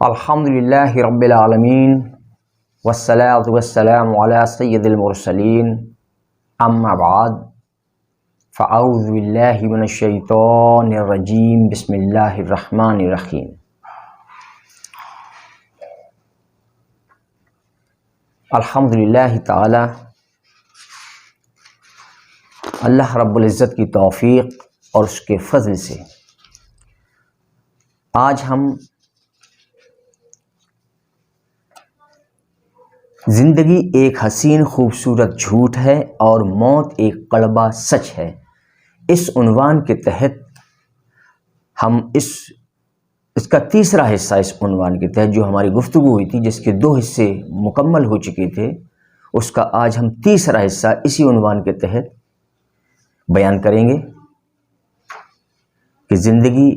الحمدللہ رب العالمین والصلاة والسلام علی سید المرسلین اما بعد فاعوذ باللہ من الشیطان الرجیم بسم اللہ الرحمن الرحیم۔ الحمدللہ تعالی اللہ رب العزت کی توفیق اور اس کے فضل سے آج ہم زندگی ایک حسین خوبصورت جھوٹ ہے اور موت ایک کڑوا سچ ہے، اس عنوان کے تحت ہم اس کا تیسرا حصہ، اس عنوان کے تحت جو ہماری گفتگو ہوئی تھی جس کے 2 حصے مکمل ہو چکے تھے، اس کا آج ہم تیسرا حصہ اسی عنوان کے تحت بیان کریں گے کہ زندگی،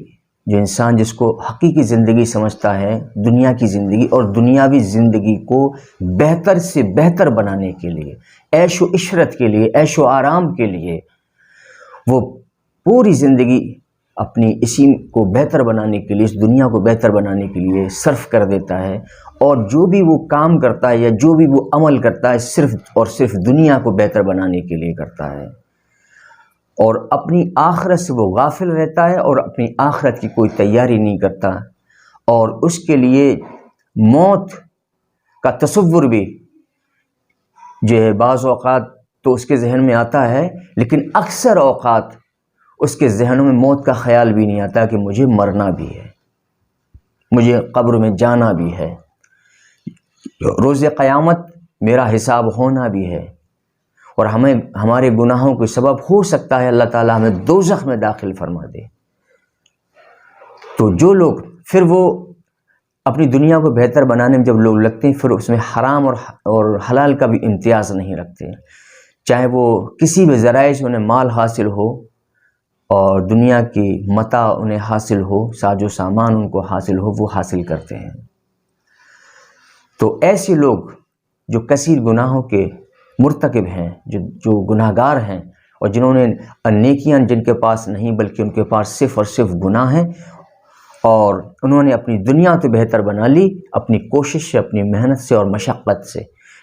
جو انسان جس کو حقیقی زندگی سمجھتا ہے، دنیا کی زندگی اور دنیاوی زندگی کو بہتر سے بہتر بنانے کے لیے، عیش و عشرت کے لیے، عیش و آرام کے لیے وہ پوری زندگی اپنی اسی کو بہتر بنانے کے لیے، اس دنیا کو بہتر بنانے کے لیے صرف کر دیتا ہے، اور جو بھی وہ کام کرتا ہے یا جو بھی وہ عمل کرتا ہے صرف اور صرف دنیا کو بہتر بنانے کے لیے کرتا ہے، اور اپنی آخرت سے وہ غافل رہتا ہے اور اپنی آخرت کی کوئی تیاری نہیں کرتا، اور اس کے لیے موت کا تصور بھی جو ہے بعض اوقات تو اس کے ذہن میں آتا ہے، لیکن اکثر اوقات اس کے ذہنوں میں موت کا خیال بھی نہیں آتا کہ مجھے مرنا بھی ہے، مجھے قبر میں جانا بھی ہے، روز قیامت میرا حساب ہونا بھی ہے، اور ہمارے گناہوں کے سبب ہو سکتا ہے اللہ تعالیٰ ہمیں دوزخ میں داخل فرما دے۔ تو جو لوگ پھر وہ اپنی دنیا کو بہتر بنانے میں جب لوگ لگتے ہیں، پھر اس میں حرام اور حلال کا بھی امتیاز نہیں رکھتے، چاہے وہ کسی بھی ذرائع سے انہیں مال حاصل ہو اور دنیا کی متاع انہیں حاصل ہو، ساز و سامان ان کو حاصل ہو، وہ حاصل کرتے ہیں۔ تو ایسے لوگ جو کثیر گناہوں کے مرتکب ہیں، جو گناہگار ہیں، اور جنہوں نے نیکیاں جن کے پاس نہیں بلکہ ان کے پاس صرف اور صرف گناہ ہیں، اور انہوں نے اپنی دنیا تو بہتر بنا لی اپنی کوشش سے، اپنی محنت سے اور مشقت سے،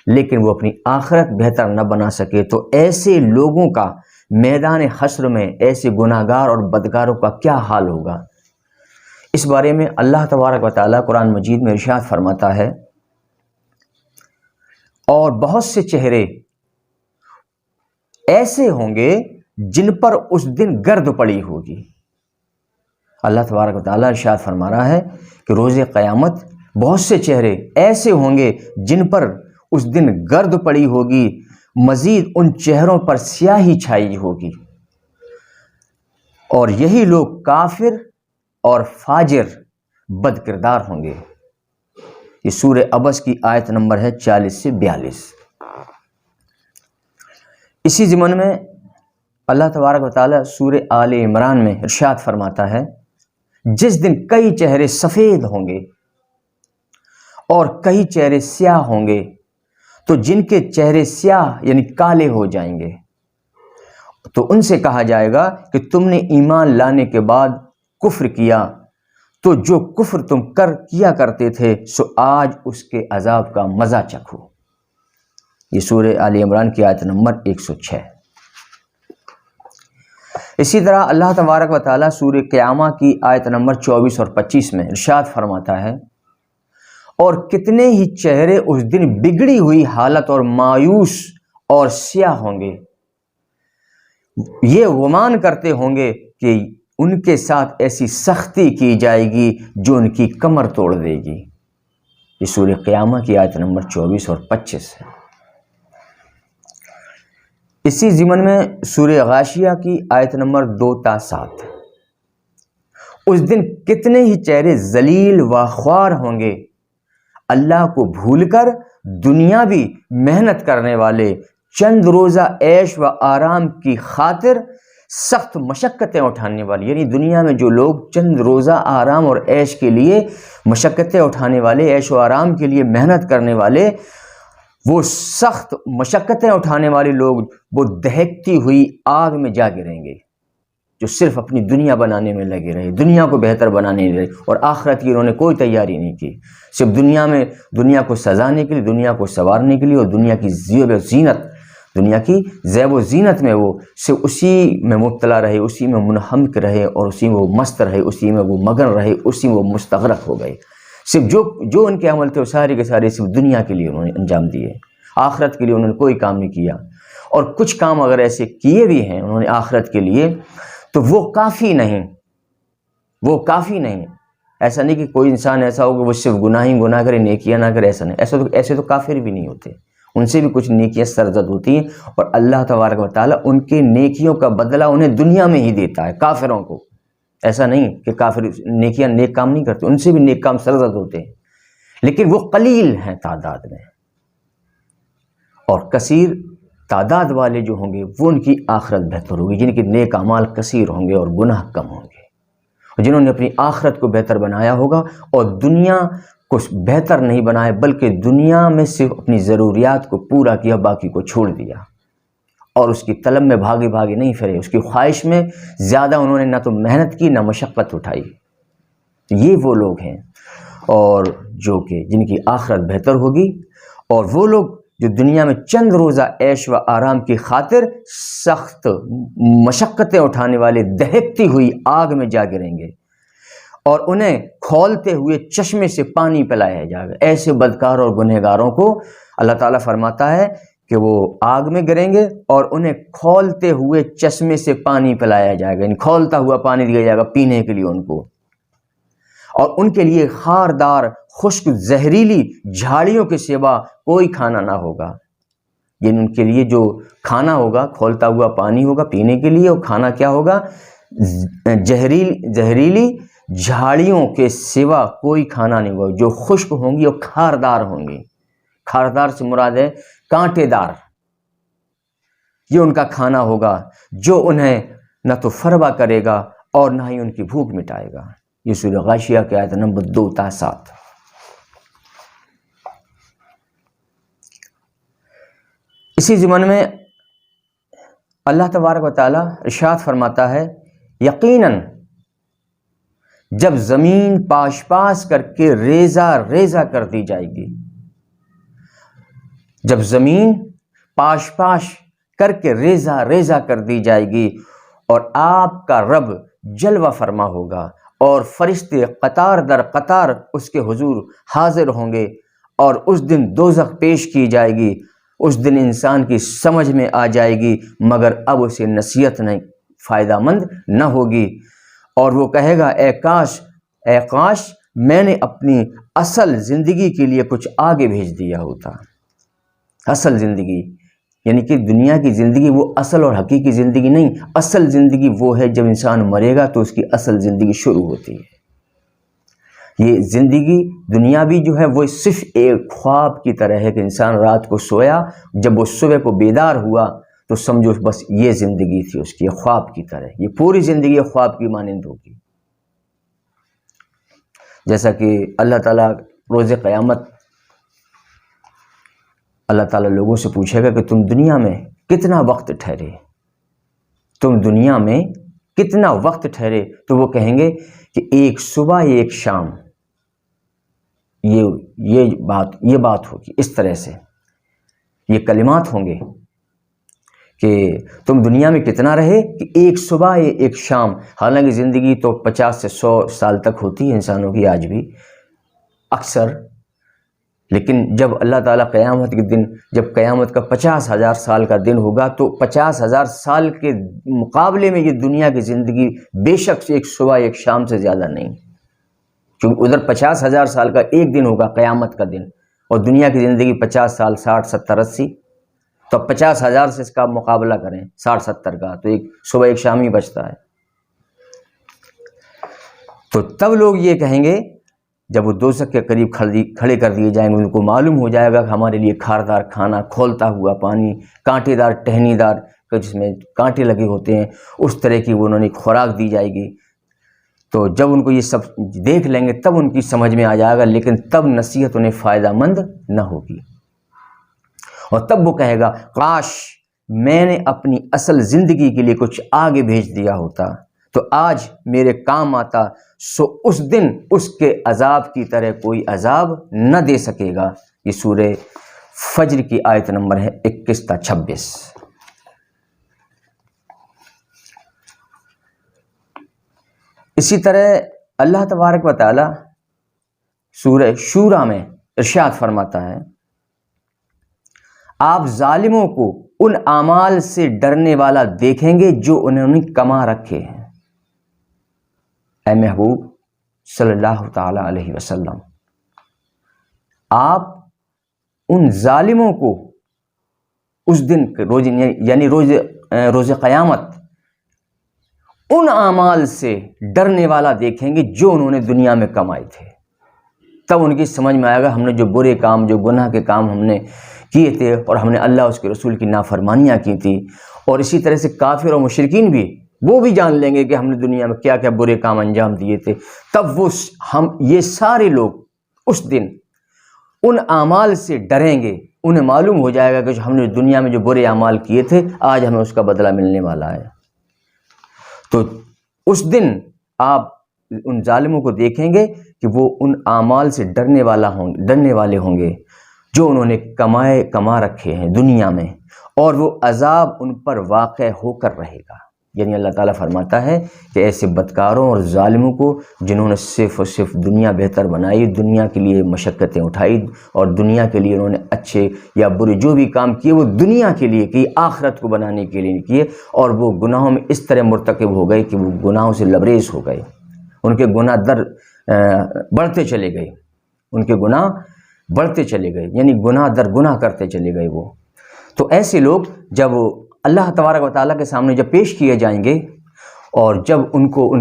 لیکن وہ اپنی آخرت بہتر نہ بنا سکے، تو ایسے لوگوں کا میدان حشر میں ایسے گناہگار اور بدکاروں کا کیا حال ہوگا؟ اس بارے میں اللہ تبارک و تعالیٰ قرآن مجید میں ارشاد فرماتا ہے، اور بہت سے چہرے ایسے ہوں گے جن پر اس دن گرد پڑی ہوگی۔ اللہ تبارک و تعالیٰ ارشاد فرما رہا ہے کہ روز قیامت بہت سے چہرے ایسے ہوں گے جن پر اس دن گرد پڑی ہوگی، مزید ان چہروں پر سیاہی چھائی ہوگی، اور یہی لوگ کافر اور فاجر بد کردار ہوں گے۔ یہ سورہ عبس کی آیت نمبر ہے 40 سے 42۔ اسی ضمن میں اللہ تبارک و تعالیٰ سورہ آل عمران میں ارشاد فرماتا ہے، جس دن کئی چہرے سفید ہوں گے اور کئی چہرے سیاہ ہوں گے، تو جن کے چہرے سیاہ یعنی کالے ہو جائیں گے تو ان سے کہا جائے گا کہ تم نے ایمان لانے کے بعد کفر کیا، تو جو کفر تم کیا کرتے تھے سو آج اس کے عذاب کا مزہ چکھو۔ یہ سورہ آل عمران کی آیت نمبر 106۔ اسی طرح اللہ تبارک و تعالیٰ سورہ قیامہ کی آیت نمبر 24 اور 25 میں ارشاد فرماتا ہے، اور کتنے ہی چہرے اس دن بگڑی ہوئی حالت اور مایوس اور سیاہ ہوں گے، یہ گمان کرتے ہوں گے کہ ان کے ساتھ ایسی سختی کی جائے گی جو ان کی کمر توڑ دے گی۔ یہ سورہ قیامہ کی آیت نمبر 24 اور 25 ہے۔ اسی ضمن میں سورہ غاشیہ کی آیت نمبر 2 تا 7، اس دن کتنے ہی چہرے ذلیل و خوار ہوں گے، اللہ کو بھول کر دنیاوی محنت کرنے والے، چند روزہ عیش و آرام کی خاطر سخت مشقتیں اٹھانے والے، یعنی دنیا میں جو لوگ چند روزہ آرام اور عیش کے لیے مشقتیں اٹھانے والے، عیش و آرام کے لیے محنت کرنے والے، وہ سخت مشقتیں اٹھانے والے لوگ وہ دہکتی ہوئی آگ میں جا گریں گے۔ جو صرف اپنی دنیا بنانے میں لگے رہے، دنیا کو بہتر بنانے میں لگے، اور آخرت کی انہوں نے کوئی تیاری نہیں کی، صرف دنیا کو سجانے کے لیے، دنیا کو سنوارنے کے لیے، اور دنیا کی زیب و زینت میں وہ صرف اسی میں مبتلا رہے، اسی میں منہمک رہے، اور اسی میں وہ مست رہے، اسی میں وہ مگن رہے، اسی میں وہ مستغرق ہو گئے۔ صرف جو ان کے عمل تھے وہ سارے کے سارے صرف دنیا کے لیے انہوں نے انجام دیے، آخرت کے لیے انہوں نے کوئی کام نہیں کیا۔ اور کچھ کام اگر ایسے کیے بھی ہیں انہوں نے آخرت کے لیے تو وہ کافی نہیں، ایسا نہیں کہ کوئی انسان ایسا ہو کہ وہ صرف گناہ کرے، نیکیاں نہ کرے، ایسا نہیں، ایسے تو کافر بھی نہیں ہوتے، ان سے بھی کچھ نیکیاں سرزد ہوتی ہیں، اور اللہ تبارک و تعالیٰ ان کے نیکیوں کا بدلہ انہیں دنیا میں ہی دیتا ہے، کافروں کو۔ ایسا نہیں کہ کافر نیک کام نہیں کرتے، ان سے بھی نیک کام سرزد ہوتے ہیں، لیکن وہ قلیل ہیں تعداد میں، اور کثیر تعداد والے جو ہوں گے وہ ان کی آخرت بہتر ہوگی، جن کے نیک اعمال کثیر ہوں گے اور گناہ کم ہوں گے، اور جنہوں نے اپنی آخرت کو بہتر بنایا ہوگا اور دنیا کو بہتر نہیں بنایا، بلکہ دنیا میں صرف اپنی ضروریات کو پورا کیا، باقی کو چھوڑ دیا، اور اس کی طلب میں بھاگے نہیں پھرے، اس کی خواہش میں زیادہ انہوں نے نہ تو محنت کی نہ مشقت اٹھائی۔ یہ وہ لوگ ہیں اور جو کہ جن کی آخرت بہتر ہوگی، اور وہ لوگ جو دنیا میں چند روزہ عیش و آرام کی خاطر سخت مشقتیں اٹھانے والے دہکتی ہوئی آگ میں جا گریں گے، اور انہیں کھولتے ہوئے چشمے سے پانی پلایا جائے گا۔ ایسے بدکار اور گنہگاروں کو اللہ تعالیٰ فرماتا ہے کہ وہ آگ میں گریں گے اور انہیں کھولتے ہوئے چشمے سے پانی پلایا جائے گا، یعنی کھولتا ہوا پانی دیا جائے گا پینے کے لیے ان کو، اور ان کے لیے خاردار خشک زہریلی جھاڑیوں کے سوا کوئی کھانا نہ ہوگا۔ یعنی ان کے لیے جو کھانا ہوگا کھولتا ہوا پانی ہوگا پینے کے لیے، اور کھانا کیا ہوگا؟ زہریلی جھاڑیوں کے سوا کوئی کھانا نہیں ہوگا، جو خشک ہوں گی اور خاردار ہوں گی۔ خاردار سے مراد ہے کانٹے دار، یہ ان کا کھانا ہوگا جو انہیں نہ تو فربا کرے گا اور نہ ہی ان کی بھوک مٹائے گا۔ یہ سورہ غاشیہ کی آیت نمبر 2 تا 7۔ اسی ضمن میں اللہ تبارک و تعالیٰ ارشاد فرماتا ہے، یقیناً جب زمین پاش پاش کر کے ریزہ ریزہ کر دی جائے گی، جب زمین پاش پاش کر کے ریزہ ریزہ کر دی جائے گی، اور آپ کا رب جلوہ فرما ہوگا، اور فرشتے قطار در قطار اس کے حضور حاضر ہوں گے، اور اس دن دوزخ پیش کی جائے گی، اس دن انسان کی سمجھ میں آ جائے گی، مگر اب اسے نصیحت نہیں فائدہ مند نہ ہوگی، اور وہ کہے گا اے کاش میں نے اپنی اصل زندگی کے لیے کچھ آگے بھیج دیا ہوتا۔ اصل زندگی یعنی کہ دنیا کی زندگی وہ اصل اور حقیقی زندگی نہیں، اصل زندگی وہ ہے جب انسان مرے گا تو اس کی اصل زندگی شروع ہوتی ہے۔ یہ زندگی دنیاوی جو ہے وہ صرف ایک خواب کی طرح ہے کہ انسان رات کو سویا، جب وہ صبح کو بیدار ہوا تو سمجھو بس یہ زندگی تھی اس کی، خواب کی طرح، یہ پوری زندگی خواب کی مانند ہوگی۔ جیسا کہ اللہ تعالیٰ روز قیامت اللہ تعالیٰ لوگوں سے پوچھے گا کہ تم دنیا میں کتنا وقت ٹھہرے، تم دنیا میں کتنا وقت ٹھہرے، تو وہ کہیں گے کہ ایک صبح ایک شام، یہ بات ہوگی، اس طرح سے یہ کلمات ہوں گے کہ تم دنیا میں کتنا رہے، کہ ایک صبح ایک شام۔ حالانکہ زندگی تو 50 سے 100 سال تک ہوتی ہے انسانوں کی آج بھی اکثر، لیکن جب اللہ تعالیٰ قیامت کے دن، جب قیامت کا 50,000 سال کا دن ہوگا تو 50,000 سال کے مقابلے میں یہ دنیا کی زندگی بے شک ایک صبح ایک شام سے زیادہ نہیں، کیونکہ ادھر 50,000 سال کا ایک دن ہوگا قیامت کا دن، اور دنیا کی زندگی 50 سال 60 70 80، تو 50,000 سے اس کا مقابلہ کریں 60 70 کا، تو ایک صبح ایک شام ہی بچتا ہے۔ تو تب لوگ یہ کہیں گے جب وہ دوزخ کے قریب کھڑے کر دیے جائیں گے، ان کو معلوم ہو جائے گا کہ ہمارے لیے کھاردار کھانا، کھولتا ہوا پانی، کانٹے دار ٹہنی دار جس میں کانٹے لگے ہوتے ہیں، اس طرح کی وہ انہوں نے خوراک دی جائے گی۔ تو جب ان کو یہ سب دیکھ لیں گے تب ان کی سمجھ میں آ جائے گا، لیکن تب نصیحت انہیں فائدہ مند نہ ہوگی، اور تب وہ کہے گا کاش میں نے اپنی اصل زندگی کے لیے کچھ آگے بھیج دیا ہوتا، تو آج میرے کام آتا سو اس دن اس کے عذاب کی طرح کوئی عذاب نہ دے سکے گا۔ یہ سورہ فجر کی آیت نمبر ہے 21 تا 26۔ اسی طرح اللہ تبارک و تعالی سورہ شورى میں ارشاد فرماتا ہے، آپ ظالموں کو ان اعمال سے ڈرنے والا دیکھیں گے جو انہوں نے کما رکھے ہیں۔ اے محبوب صلی اللہ تعالی علیہ وسلم، آپ ان ظالموں کو اس دن یعنی روز قیامت ان اعمال سے ڈرنے والا دیکھیں گے جو انہوں نے دنیا میں کمائے تھے۔ تب ان کی سمجھ میں آئے گا ہم نے جو برے کام، جو گناہ کے کام ہم نے کیے تھے اور ہم نے اللہ اس کے رسول کی نافرمانیاں کی تھی، اور اسی طرح سے کافر اور مشرکین بھی وہ بھی جان لیں گے کہ ہم نے دنیا میں کیا کیا برے کام انجام دیے تھے۔ تب یہ سارے لوگ اس دن ان اعمال سے ڈریں گے، انہیں معلوم ہو جائے گا کہ ہم نے دنیا میں جو برے اعمال کیے تھے آج ہمیں اس کا بدلہ ملنے والا ہے۔ تو اس دن آپ ان ظالموں کو دیکھیں گے کہ وہ ان اعمال سے ڈرنے والے ہوں گے جو انہوں نے کما رکھے ہیں دنیا میں، اور وہ عذاب ان پر واقع ہو کر رہے گا۔ یعنی اللہ تعالیٰ فرماتا ہے کہ ایسے بدکاروں اور ظالموں کو جنہوں نے صرف اور صرف دنیا بہتر بنائی، دنیا کے لیے مشقتیں اٹھائی اور دنیا کے لیے انہوں نے اچھے یا برے جو بھی کام کیے وہ دنیا کے لیے کیے، آخرت کو بنانے کے لیے کیے، اور وہ گناہوں میں اس طرح مرتکب ہو گئے کہ وہ گناہوں سے لبریز ہو گئے، ان کے گناہ بڑھتے چلے گئے، ان کے گناہ بڑھتے چلے گئے، یعنی گناہ در گناہ کرتے چلے گئے وہ۔ تو ایسے لوگ جب اللہ تبارک و تعالیٰ کے سامنے جب پیش کیے جائیں گے، اور جب ان کو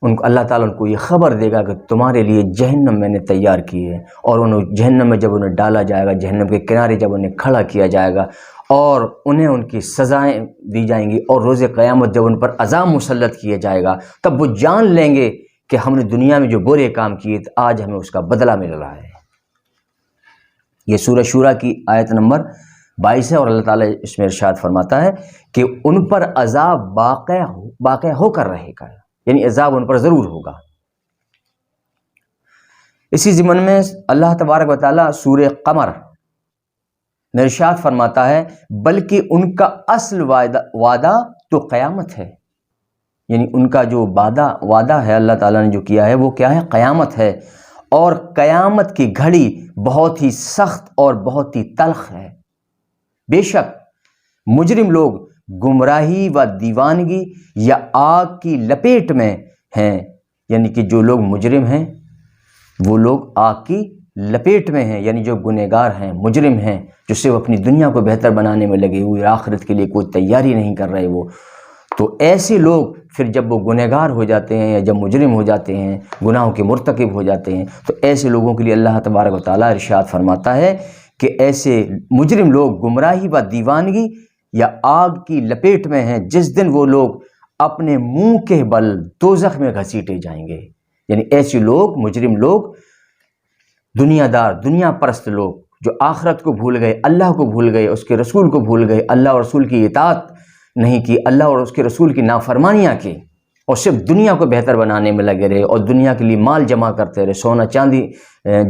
اللہ تعالیٰ ان کو یہ خبر دے گا کہ تمہارے لیے جہنم میں نے تیار کی ہے، اور انہیں جہنم میں جب انہیں ڈالا جائے گا، جہنم کے کنارے جب انہیں کھڑا کیا جائے گا اور انہیں ان کی سزائیں دی جائیں گی، اور روز قیامت جب ان پر عذاب مسلط کیا جائے گا، تب وہ جان لیں گے کہ ہم نے دنیا میں جو برے کام کیے تھے آج ہمیں اس کا بدلہ مل رہا ہے۔ یہ سورہ شورى کی آیت نمبر 22 ہے، اور اللہ تعالیٰ اس میں ارشاد فرماتا ہے کہ ان پر عذاب واقع ہو کر رہے گا، یعنی عذاب ان پر ضرور ہوگا۔ اسی ضمن میں اللہ تبارک و تعالیٰ سورہ قمر میں ارشاد فرماتا ہے بلکہ ان کا اصل وعدہ تو قیامت ہے، یعنی ان کا جو وعدہ ہے اللہ تعالیٰ نے جو کیا ہے وہ کیا ہے؟ قیامت ہے، اور قیامت کی گھڑی بہت ہی سخت اور بہت ہی تلخ ہے۔ بے شک مجرم لوگ گمراہی و دیوانگی یا آگ کی لپیٹ میں ہیں، یعنی کہ جو لوگ مجرم ہیں وہ لوگ آگ کی لپیٹ میں ہیں، یعنی جو گنہگار ہیں، مجرم ہیں، جو صرف اپنی دنیا کو بہتر بنانے میں لگے ہوئے، آخرت کے لیے کوئی تیاری نہیں کر رہے وہ، تو ایسے لوگ پھر جب وہ گنہگار ہو جاتے ہیں یا جب مجرم ہو جاتے ہیں، گناہوں کے مرتکب ہو جاتے ہیں، تو ایسے لوگوں کے لیے اللہ تبارک و تعالیٰ ارشاد فرماتا ہے کہ ایسے مجرم لوگ گمراہی و دیوانگی یا آگ کی لپیٹ میں ہیں، جس دن وہ لوگ اپنے منہ کے بل دوزخ میں گھسیٹے جائیں گے۔ یعنی ایسے لوگ، مجرم لوگ، دنیا پرست لوگ جو آخرت کو بھول گئے، اللہ کو بھول گئے، اس کے رسول کو بھول گئے، اللہ اور رسول کی اطاعت نہیں کی، اللہ اور اس کے رسول کی نافرمانیاں کی، اور صرف دنیا کو بہتر بنانے میں لگے رہے، اور دنیا کے لیے مال جمع کرتے رہے، سونا چاندی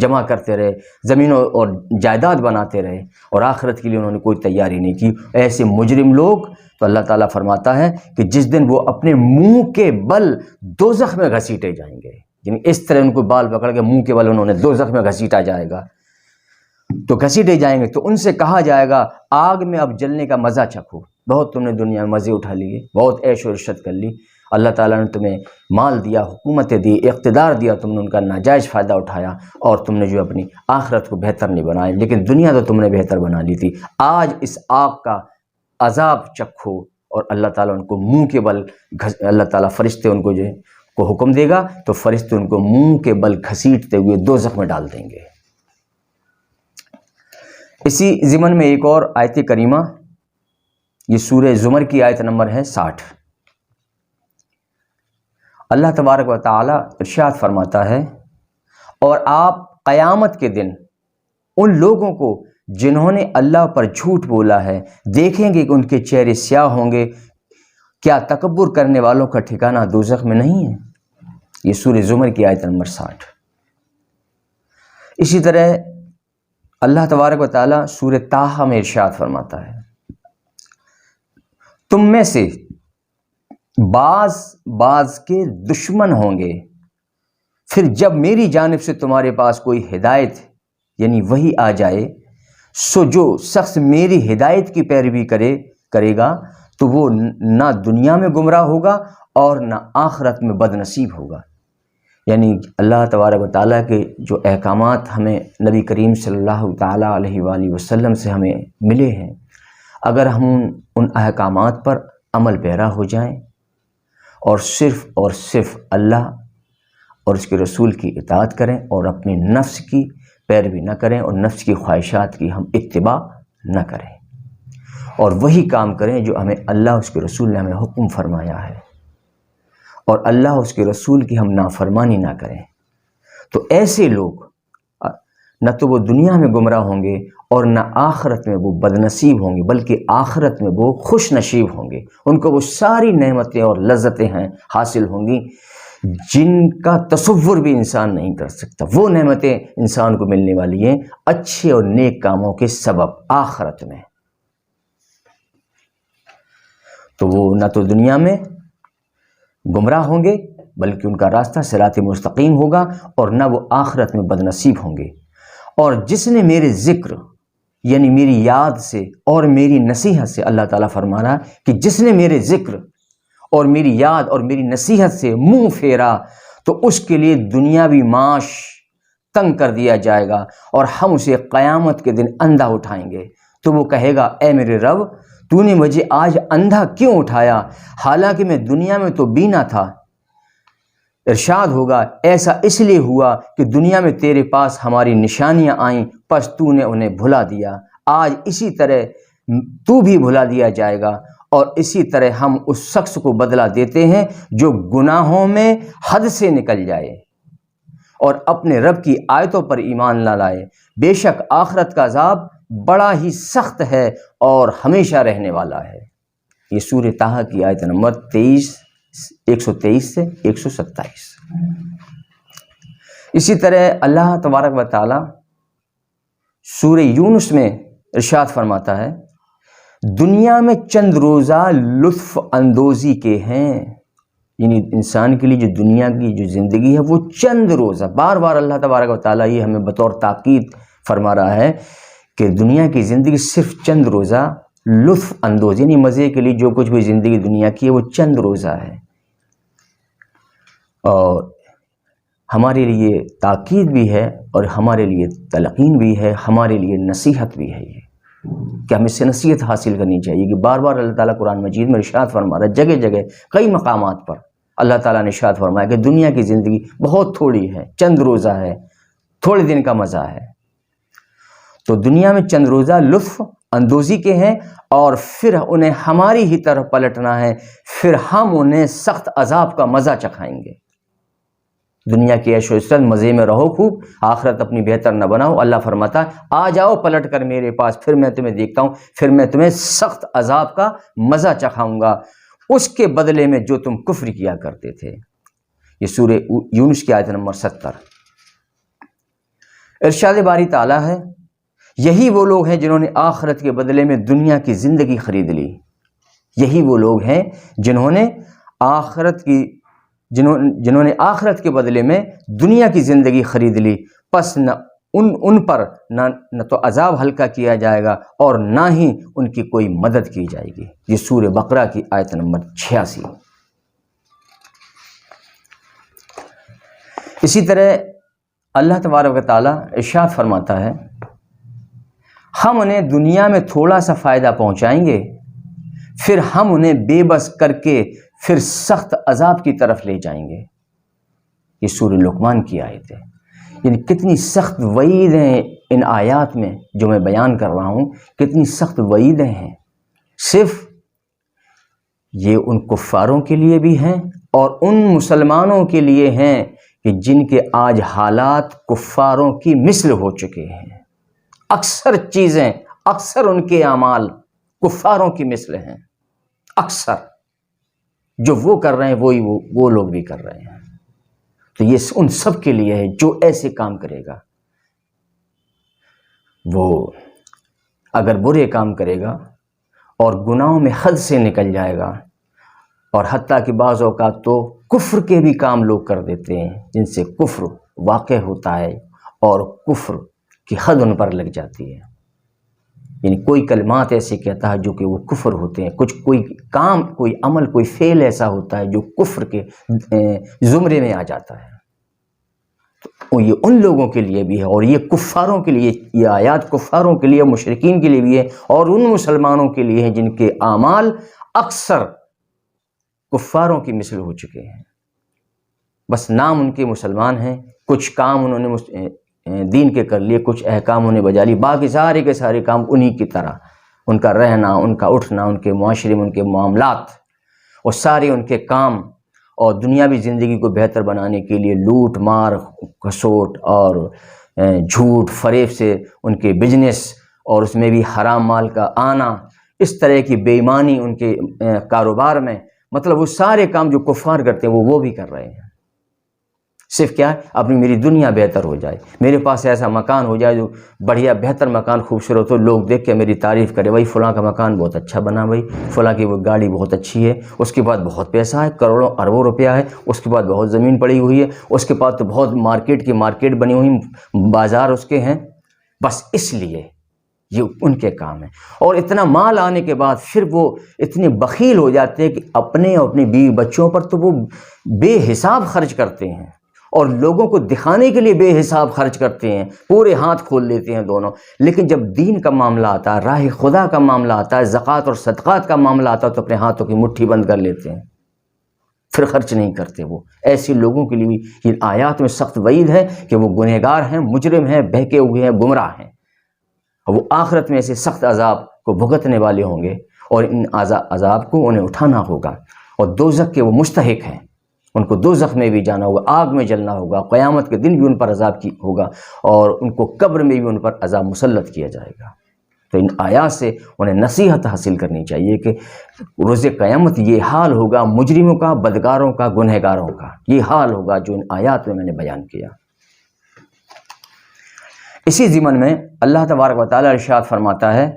جمع کرتے رہے، زمینوں اور جائیداد بناتے رہے، اور آخرت کے لیے انہوں نے کوئی تیاری نہیں کی۔ ایسے مجرم لوگ تو اللہ تعالیٰ فرماتا ہے کہ جس دن وہ اپنے منہ کے بل دوزخ میں گھسیٹے جائیں گے، یعنی اس طرح ان کو بال پکڑ کے منہ کے بل انہوں نے دوزخ میں گھسیٹا جائے گا، تو گھسیٹے جائیں گے، تو ان سے کہا جائے گا آگ میں اب جلنے کا مزہ چکھو، بہت تم نے دنیا میں مزے اٹھا لیے، بہت عیش و عشرت کر لی، اللہ تعالیٰ نے تمہیں مال دیا، حکومتیں دی، اقتدار دیا، تم نے ان کا ناجائز فائدہ اٹھایا، اور تم نے جو اپنی آخرت کو بہتر نہیں بنایا، لیکن دنیا تو تم نے بہتر بنا لی تھی، آج اس آگ کا عذاب چکھو۔ اور اللہ تعالیٰ ان کو منہ کے بل اللہ تعالیٰ فرشتے ان کو حکم دے گا تو فرشتے ان کو منہ کے بل گھسیٹتے ہوئے دوزخ میں ڈال دیں گے۔ اسی ضمن میں ایک اور آیت کریمہ، یہ سورہ زمر کی آیت نمبر ہے 60۔ اللہ تبارک و تعالیٰ ارشاد فرماتا ہے اور آپ قیامت کے دن ان لوگوں کو جنہوں نے اللہ پر جھوٹ بولا ہے دیکھیں گے کہ ان کے چہرے سیاہ ہوں گے کیا تکبر کرنے والوں کا ٹھکانہ دوزخ میں نہیں ہے؟ یہ سورہ زمر کی آیت نمبر 60۔ اسی طرح اللہ تبارک و تعالیٰ سورہ طٰہٰ میں ارشاد فرماتا ہے، تم میں سے بعض کے دشمن ہوں گے، پھر جب میری جانب سے تمہارے پاس کوئی ہدایت یعنی وحی آ جائے، سو جو شخص میری ہدایت کی پیروی کرے گا تو وہ نہ دنیا میں گمراہ ہوگا اور نہ آخرت میں بد نصیب ہوگا۔ یعنی اللہ تبارک و تعالیٰ کے جو احکامات ہمیں نبی کریم صلی اللہ تعالیٰ علیہ وآلہ وسلم سے ہمیں ملے ہیں، اگر ہم ان احکامات پر عمل پیرا ہو جائیں اور صرف اللہ اور اس کے رسول کی اطاعت کریں اور اپنے نفس کی پیروی نہ کریں اور نفس کی خواہشات کی ہم اتباع نہ کریں اور وہی کام کریں جو ہمیں اللہ اس کے رسول نے ہمیں حکم فرمایا ہے، اور اللہ اس کے رسول کی ہم نافرمانی نہ کریں، تو ایسے لوگ نہ تو وہ دنیا میں گمراہ ہوں گے اور نہ آخرت میں وہ بد نصیب ہوں گے، بلکہ آخرت میں وہ خوش نصیب ہوں گے۔ ان کو وہ ساری نعمتیں اور لذتیں ہیں حاصل ہوں گی جن کا تصور بھی انسان نہیں کر سکتا۔ وہ نعمتیں انسان کو ملنے والی ہیں اچھے اور نیک کاموں کے سبب آخرت میں۔ تو وہ نہ تو دنیا میں گمراہ ہوں گے بلکہ ان کا راستہ صراط مستقیم ہوگا، اور نہ وہ آخرت میں بد نصیب ہوں گے۔ اور جس نے میرے ذکر یعنی میری یاد سے اور میری نصیحت سے، اللہ تعالیٰ فرما رہا ہے کہ جس نے میرے ذکر اور میری یاد اور میری نصیحت سے منہ پھیرا تو اس کے لیے دنیاوی معاش تنگ کر دیا جائے گا اور ہم اسے قیامت کے دن اندھا اٹھائیں گے۔ تو وہ کہے گا، اے میرے رب، تو نے مجھے آج اندھا کیوں اٹھایا حالانکہ میں دنیا میں تو بینا تھا؟ ارشاد ہوگا، ایسا اس لیے ہوا کہ دنیا میں تیرے پاس ہماری نشانیاں آئیں، پس تو نے انہیں بھلا دیا۔ آج اسی طرح تو بھی بھلا دیا جائے گا، اور اسی طرح ہم اس شخص کو بدلہ دیتے ہیں جو گناہوں میں حد سے نکل جائے اور اپنے رب کی آیتوں پر ایمان نہ لائے۔ بے شک آخرت کا عذاب بڑا ہی سخت ہے اور ہمیشہ رہنے والا ہے۔ یہ سورہ طٰہٰ کی آیت نمبر 123 سے 127۔ اسی طرح اللہ تبارک و تعالی سورہ یونس میں ارشاد فرماتا ہے، دنیا میں چند روزہ لطف اندوزی کے ہیں، یعنی انسان کے لیے جو دنیا کی جو زندگی ہے وہ چند روزہ، بار بار اللہ تبارک و تعالیٰ یہ ہمیں بطور تاکید فرما رہا ہے کہ دنیا کی زندگی صرف چند روزہ لطف اندوز، یعنی مزے کے لیے جو کچھ بھی زندگی دنیا کی ہے وہ چند روزہ ہے۔ اور ہمارے لیے تاکید بھی ہے اور ہمارے لیے تلقین بھی ہے، ہمارے لیے نصیحت بھی ہے یہ کہ ہمیں اس سے نصیحت حاصل کرنی چاہیے کہ بار بار اللہ تعالیٰ قرآن مجید میں ارشاد فرما رہا ہے، جگہ جگہ کئی مقامات پر اللہ تعالیٰ نے ارشاد فرمایا کہ دنیا کی زندگی بہت تھوڑی ہے، چند روزہ ہے، تھوڑے دن کا مزہ ہے۔ تو دنیا میں چند روزہ لطف اندوزی کے ہیں اور پھر انہیں ہماری ہی طرف پلٹنا ہے، پھر ہم انہیں سخت عذاب کا مزہ چکھائیں گے۔ دنیا کی عیش و عشرت مزے میں رہو خوب، آخرت اپنی بہتر نہ بناؤ۔ اللہ فرماتا ہے، آ جاؤ پلٹ کر میرے پاس، پھر میں تمہیں دیکھتا ہوں، پھر میں تمہیں سخت عذاب کا مزہ چکھاؤں گا اس کے بدلے میں جو تم کفر کیا کرتے تھے۔ یہ سورہ یونس کی آیت نمبر 70۔ ارشاد باری تعالیٰ ہے، یہی وہ لوگ ہیں جنہوں نے آخرت کے بدلے میں دنیا کی زندگی خرید لی۔ یہی وہ لوگ ہیں جنہوں نے آخرت کے بدلے میں دنیا کی زندگی خرید لی، پس نہ ان پر نہ تو عذاب ہلکا کیا جائے گا اور نہ ہی ان کی کوئی مدد کی جائے گی۔ یہ سورہ بقرہ کی آیت نمبر 86۔ اسی طرح اللہ تبارک و تعالیٰ ارشاد فرماتا ہے، ہم انہیں دنیا میں تھوڑا سا فائدہ پہنچائیں گے، پھر ہم انہیں بے بس کر کے پھر سخت عذاب کی طرف لے جائیں گے۔ یہ سورہ لقمان کی آیت ہے۔ یعنی کتنی سخت وعیدیں ہیں ان آیات میں جو میں بیان کر رہا ہوں، کتنی سخت وعیدیں ہیں، صرف یہ ان کفاروں کے لیے بھی ہیں اور ان مسلمانوں کے لیے ہیں کہ جن کے آج حالات کفاروں کی مثل ہو چکے ہیں۔ اکثر چیزیں، اکثر ان کے اعمال کفاروں کی مثل ہیں، اکثر۔ جو وہ کر رہے ہیں وہی وہ لوگ بھی کر رہے ہیں. تو یہ ان سب کے لیے ہے جو ایسے کام کرے گا. وہ اگر برے کام کرے گا اور گناہوں میں حد سے نکل جائے گا، اور حتیٰ کہ بعض اوقات تو کفر کے بھی کام لوگ کر دیتے ہیں جن سے کفر واقع ہوتا ہے اور کفر کی حد ان پر لگ جاتی ہے. یعنی کوئی کلمات ایسے کہتا ہے جو کہ وہ کفر ہوتے ہیں، کوئی کام، کوئی عمل، کوئی فعل ایسا ہوتا ہے جو کفر کے زمرے میں آ جاتا ہے. تو یہ ان لوگوں کے لیے بھی ہے، اور یہ کفاروں کے لیے، یہ آیات کفاروں کے لیے، مشرکین کے لیے بھی ہے، اور ان مسلمانوں کے لیے ہیں جن کے اعمال اکثر کفاروں کی مثل ہو چکے ہیں. بس نام ان کے مسلمان ہیں، کچھ کام انہوں نے دین کے کر لیے، کچھ احکام انہیں بجا لی، باقی سارے کے سارے کام انہی کی طرح، ان کا رہنا، ان کا اٹھنا، ان کے معاشرے میں ان کے معاملات، اور سارے ان کے کام، اور دنیاوی زندگی کو بہتر بنانے کے لیے لوٹ مار، گھسوٹ اور جھوٹ فریب سے ان کے بزنس، اور اس میں بھی حرام مال کا آنا، اس طرح کی بے ایمانی ان کے کاروبار میں، مطلب وہ سارے کام جو کفار کرتے ہیں وہ بھی کر رہے ہیں. صرف کیا ہے، اپنی میری دنیا بہتر ہو جائے، میرے پاس ایسا مکان ہو جائے جو بڑھیا بہتر مکان، خوبصورت ہو، لوگ دیکھ کے میری تعریف کرے، بھائی فلاں کا مکان بہت اچھا بنا، بھائی فلاں کی وہ گاڑی بہت اچھی ہے، اس کے بعد بہت پیسہ ہے، کروڑوں اربوں روپیہ ہے، اس کے بعد بہت زمین پڑی ہوئی ہے، اس کے بعد تو بہت مارکیٹ بنی ہوئی، بازار اس کے ہیں. بس اس لیے یہ ان کے کام ہیں. اور اتنا مال آنے کے بعد پھر وہ اتنے بخیل ہو جاتے ہیں کہ اپنے اور اپنی بیوی بچوں پر تو وہ بے حساب خرچ کرتے ہیں، اور لوگوں کو دکھانے کے لیے بے حساب خرچ کرتے ہیں، پورے ہاتھ کھول لیتے ہیں دونوں. لیکن جب دین کا معاملہ آتا ہے، راہ خدا کا معاملہ آتا ہے، زکوٰۃ اور صدقات کا معاملہ آتا ہے، تو اپنے ہاتھوں کی مٹھی بند کر لیتے ہیں، پھر خرچ نہیں کرتے. وہ ایسے لوگوں کے لیے بھی یہ آیات میں سخت وعید ہے کہ وہ گنہگار ہیں، مجرم ہیں، بہکے ہوئے ہیں، گمراہ ہیں، اور وہ آخرت میں ایسے سخت عذاب کو بھگتنے والے ہوں گے، اور ان عذاب کو انہیں اٹھانا ہوگا، اور دوزخ کے وہ مستحق ہیں. ان کو دوزخ میں بھی جانا ہوگا، آگ میں جلنا ہوگا، قیامت کے دن بھی ان پر عذاب کی ہوگا، اور ان کو قبر میں بھی ان پر عذاب مسلط کیا جائے گا. تو ان آیات سے انہیں نصیحت حاصل کرنی چاہیے کہ روز قیامت یہ حال ہوگا مجرموں کا، بدکاروں کا، گنہگاروں کا، یہ حال ہوگا جو ان آیات میں نے بیان کیا. اسی ضمن میں اللہ تبارک و تعالیٰ ارشاد فرماتا ہے،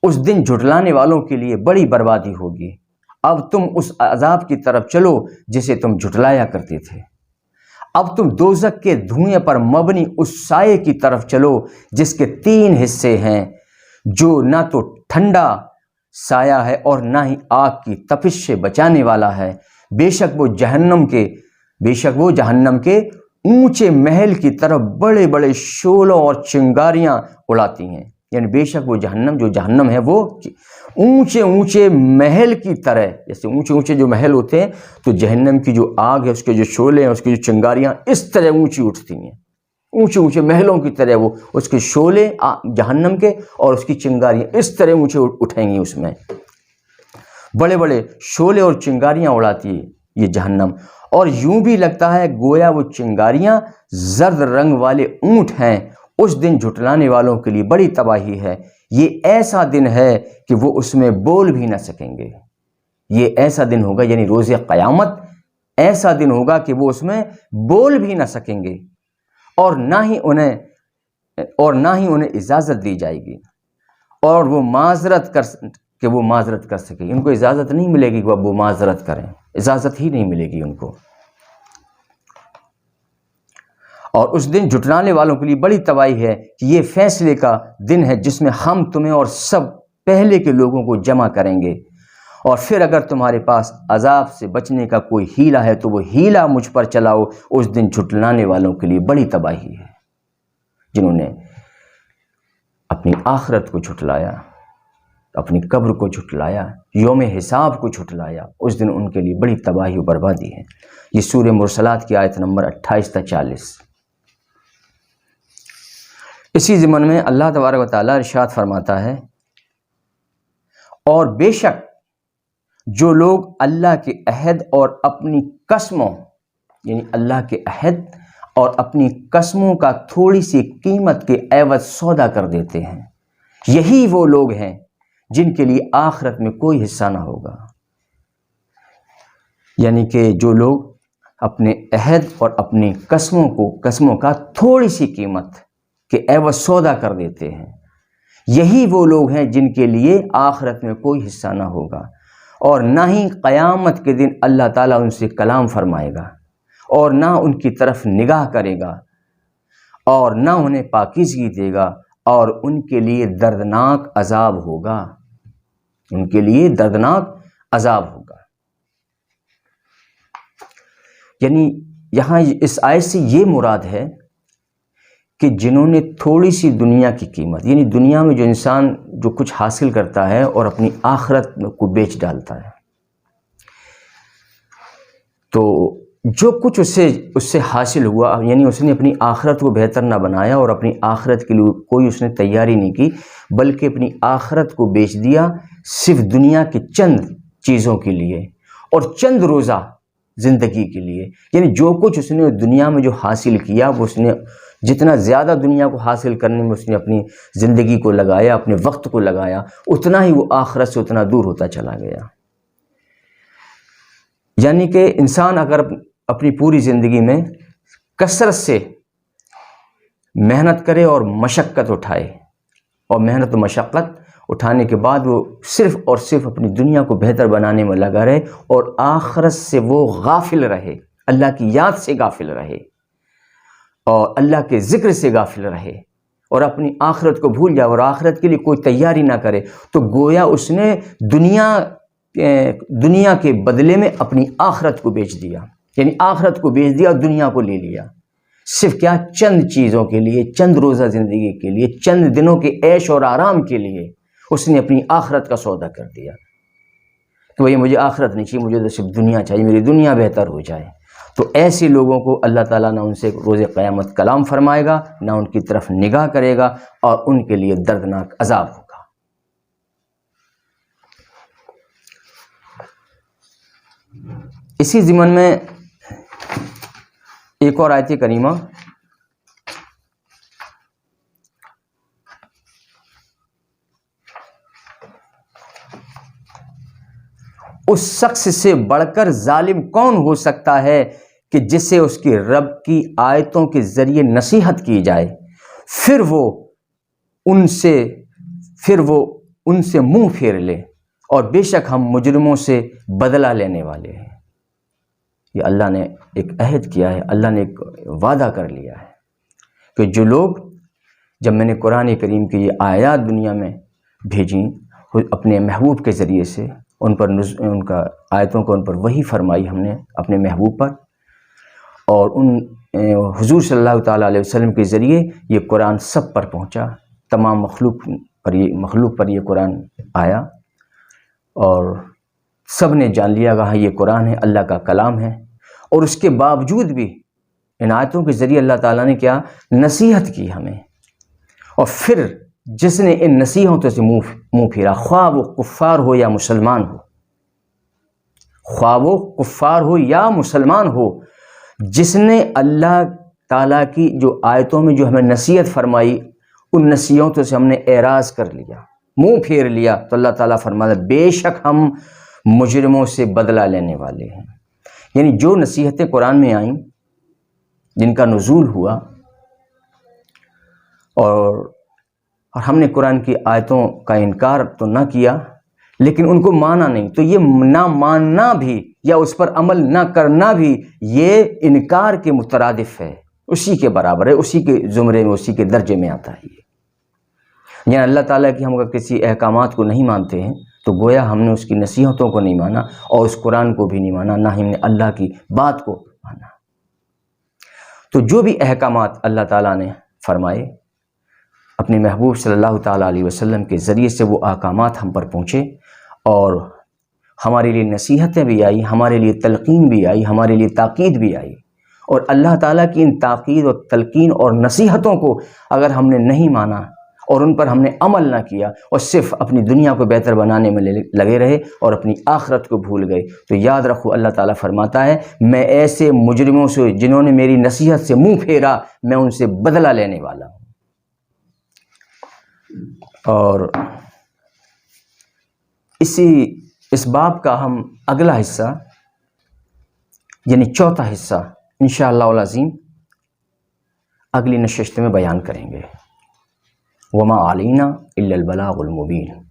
اس دن جھٹلانے والوں کے لیے بڑی بربادی ہوگی. اب تم اس عذاب کی طرف چلو جسے تم جھٹلایا کرتے تھے. اب تم دوزخ کے دھوئیں پر مبنی اس سائے کی طرف چلو جس کے 3 حصے ہیں، جو نہ تو ٹھنڈا سایہ ہے اور نہ ہی آگ کی تپش سے بچانے والا ہے. بے شک وہ جہنم کے اونچے محل کی طرف بڑے بڑے شعلوں اور چنگاریاں اڑاتی ہیں. یعنی بے شک وہ جہنم ہے وہ اونچے اونچے محل کی طرح، جیسے اونچے اونچے جو محل ہوتے ہیں، تو جہنم کی جو آگ ہے، اس کے جو شعلے ہیں، اس کی جو چنگاریاں اس طرح اونچی اٹھتی ہیں، اونچے اونچے محلوں کی طرح. وہ اس کے شعلے جہنم کے اور اس کی چنگاریاں اس طرح اونچے اٹھیں گی، اس میں بڑے بڑے شعلے اور چنگاریاں اڑاتی ہے یہ جہنم. اور یوں بھی لگتا ہے گویا وہ چنگاریاں زرد رنگ والے اونٹ ہیں. اس دن جھٹلانے والوں کے لیے بڑی تباہی ہے. یہ ایسا دن ہے کہ وہ اس میں بول بھی نہ سکیں گے. یہ ایسا دن ہوگا، یعنی روز قیامت ایسا دن ہوگا کہ وہ اس میں بول بھی نہ سکیں گے، اور نہ ہی انہیں اجازت دی جائے گی، اور وہ معذرت کر سکے. ان کو اجازت نہیں ملے گی کہ وہ معذرت کریں، اجازت ہی نہیں ملے گی ان کو. اور اس دن جھٹلانے والوں کے لیے بڑی تباہی ہے کہ یہ فیصلے کا دن ہے جس میں ہم تمہیں اور سب پہلے کے لوگوں کو جمع کریں گے، اور پھر اگر تمہارے پاس عذاب سے بچنے کا کوئی ہیلہ ہے تو وہ ہیلہ مجھ پر چلاؤ. اس دن جھٹلانے والوں کے لیے بڑی تباہی ہے، جنہوں نے اپنی آخرت کو جھٹلایا، اپنی قبر کو جھٹلایا، یوم حساب کو جھٹلایا. اس دن ان کے لیے بڑی تباہی و بربادی ہے. یہ سورہ مرسلات کی آیت نمبر 28 تا 40. اسی ضمن میں اللہ تبارک و تعالیٰ ارشاد فرماتا ہے، اور بے شک جو لوگ اللہ کے عہد اور اپنی قسموں، یعنی اللہ کے عہد اور اپنی قسموں کا تھوڑی سی قیمت کے عوض سودا کر دیتے ہیں، یہی وہ لوگ ہیں جن کے لیے آخرت میں کوئی حصہ نہ ہوگا. یعنی کہ جو لوگ اپنے عہد اور اپنی قسموں کا تھوڑی سی قیمت کے عوض سودا کر دیتے ہیں، یہی وہ لوگ ہیں جن کے لیے آخرت میں کوئی حصہ نہ ہوگا، اور نہ ہی قیامت کے دن اللہ تعالیٰ ان سے کلام فرمائے گا، اور نہ ان کی طرف نگاہ کرے گا، اور نہ انہیں پاکیزگی دے گا، اور ان کے لیے دردناک عذاب ہوگا، ان کے لیے دردناک عذاب ہوگا۔ یعنی یہاں اس آیت سے یہ مراد ہے کہ جنہوں نے تھوڑی سی دنیا کی قیمت، یعنی دنیا میں جو انسان جو کچھ حاصل کرتا ہے اور اپنی آخرت کو بیچ ڈالتا ہے، تو جو کچھ اس سے حاصل ہوا، یعنی اس نے اپنی آخرت کو بہتر نہ بنایا اور اپنی آخرت کے لیے کوئی اس نے تیاری نہیں کی، بلکہ اپنی آخرت کو بیچ دیا صرف دنیا کے چند چیزوں کے لیے اور چند روزہ زندگی کے لیے۔ یعنی جو کچھ اس نے دنیا میں جو حاصل کیا، وہ اس نے جتنا زیادہ دنیا کو حاصل کرنے میں اس نے اپنی زندگی کو لگایا، اپنے وقت کو لگایا، اتنا ہی وہ آخرت سے اتنا دور ہوتا چلا گیا۔ یعنی کہ انسان اگر اپنی پوری زندگی میں کثرت سے محنت کرے اور مشقت اٹھائے، اور محنت و مشقت اٹھانے کے بعد وہ صرف اور صرف اپنی دنیا کو بہتر بنانے میں لگا رہے اور آخرت سے وہ غافل رہے، اللہ کی یاد سے غافل رہے اور اللہ کے ذکر سے غافل رہے، اور اپنی آخرت کو بھول جائے اور آخرت کے لیے کوئی تیاری نہ کرے، تو گویا اس نے دنیا کے بدلے میں اپنی آخرت کو بیچ دیا، یعنی آخرت کو بیچ دیا اور دنیا کو لے لیا، صرف کیا چند چیزوں کے لیے، چند روزہ زندگی کے لیے، چند دنوں کے عیش اور آرام کے لیے اس نے اپنی آخرت کا سودا کر دیا کہ بھئی مجھے آخرت نہیں چاہیے، مجھے تو صرف دنیا چاہیے، میری دنیا بہتر ہو جائے۔ تو ایسے لوگوں کو اللہ تعالیٰ نہ ان سے روز قیامت کلام فرمائے گا، نہ ان کی طرف نگاہ کرے گا، اور ان کے لیے دردناک عذاب ہوگا۔ اسی ضمن میں ایک اور آیت کریمہ اس شخص سے بڑھ کر ظالم کون ہو سکتا ہے کہ جسے اس کے رب کی آیتوں کے ذریعے نصیحت کی جائے، پھر وہ ان سے منہ پھیر لے، اور بے شک ہم مجرموں سے بدلہ لینے والے ہیں۔ یہ اللہ نے ایک عہد کیا ہے، اللہ نے ایک وعدہ کر لیا ہے کہ جو لوگ، جب میں نے قرآن کریم کی یہ آیات دنیا میں بھیجیں اپنے محبوب کے ذریعے سے، ان کا آیتوں کو ان پر وحی فرمائی ہم نے اپنے محبوب پر، اور حضور صلی اللہ تعالیٰ علیہ وسلم کے ذریعے یہ قرآن سب پر پہنچا، تمام مخلوق پر یہ قرآن آیا، اور سب نے جان لیا کہ یہ قرآن ہے، اللہ کا کلام ہے۔ اور اس کے باوجود بھی ان آیتوں کے ذریعے اللہ تعالیٰ نے کیا نصیحت کی ہمیں، اور پھر جس نے ان نصیحتوں سے منہ پھیرا، خواہ وہ کفار ہو یا مسلمان ہو، خواہ وہ کفار ہو یا مسلمان ہو، جس نے اللہ تعالیٰ کی جو آیتوں میں جو ہمیں نصیحت فرمائی، ان نصیحتوں سے ہم نے اعراض کر لیا، منہ پھیر لیا، تو اللہ تعالیٰ فرماتا ہے بے شک ہم مجرموں سے بدلہ لینے والے ہیں۔ یعنی جو نصیحتیں قرآن میں آئیں، جن کا نزول ہوا، اور ہم نے قرآن کی آیتوں کا انکار تو نہ کیا لیکن ان کو مانا نہیں، تو یہ نہ ماننا بھی یا اس پر عمل نہ کرنا بھی یہ انکار کے مترادف ہے، اسی کے برابر ہے، اسی کے زمرے میں، اسی کے درجے میں آتا ہے۔ یعنی اللہ تعالیٰ کی ہم اگر کسی احکامات کو نہیں مانتے ہیں تو گویا ہم نے اس کی نصیحتوں کو نہیں مانا، اور اس قرآن کو بھی نہیں مانا، نہ ہم نے اللہ کی بات کو مانا۔ تو جو بھی احکامات اللہ تعالیٰ نے فرمائے اپنے محبوب صلی اللہ تعالیٰ علیہ وسلم کے ذریعے سے، وہ احکامات ہم پر پہنچے، اور ہمارے لیے نصیحتیں بھی آئی، ہمارے لیے تلقین بھی آئی، ہمارے لیے تاکید بھی آئی، اور اللہ تعالیٰ کی ان تاکید اور تلقین اور نصیحتوں کو اگر ہم نے نہیں مانا اور ان پر ہم نے عمل نہ کیا اور صرف اپنی دنیا کو بہتر بنانے میں لگے رہے اور اپنی آخرت کو بھول گئے، تو یاد رکھو اللہ تعالیٰ فرماتا ہے میں ایسے مجرموں سے جنہوں نے میری نصیحت سے منہ پھیرا، میں ان سے بدلہ لینے والا ہوں۔ اور اس باب کا ہم اگلا حصہ یعنی چوتھا حصہ انشاءاللہ العظیم اگلی نشست میں بیان کریں گے۔ وما علینا الا البلاغ المبین۔